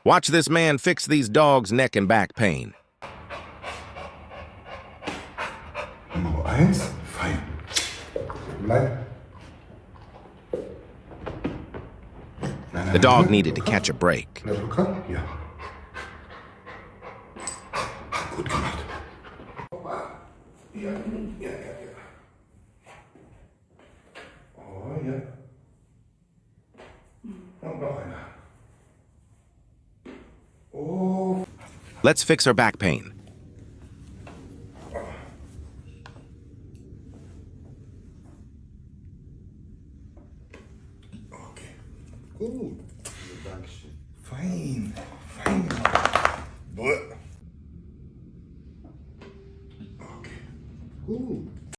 Watch this man fix these dogs' neck and back pain. Nummer 1, fein. Bleib. The dog needed to catch a break. Der Drücker? Ja. Gut gemacht. Ja, ja, ja, ja. Oh, ja. Und noch einer. Oh. Let's fix her back pain. Okay. Gut.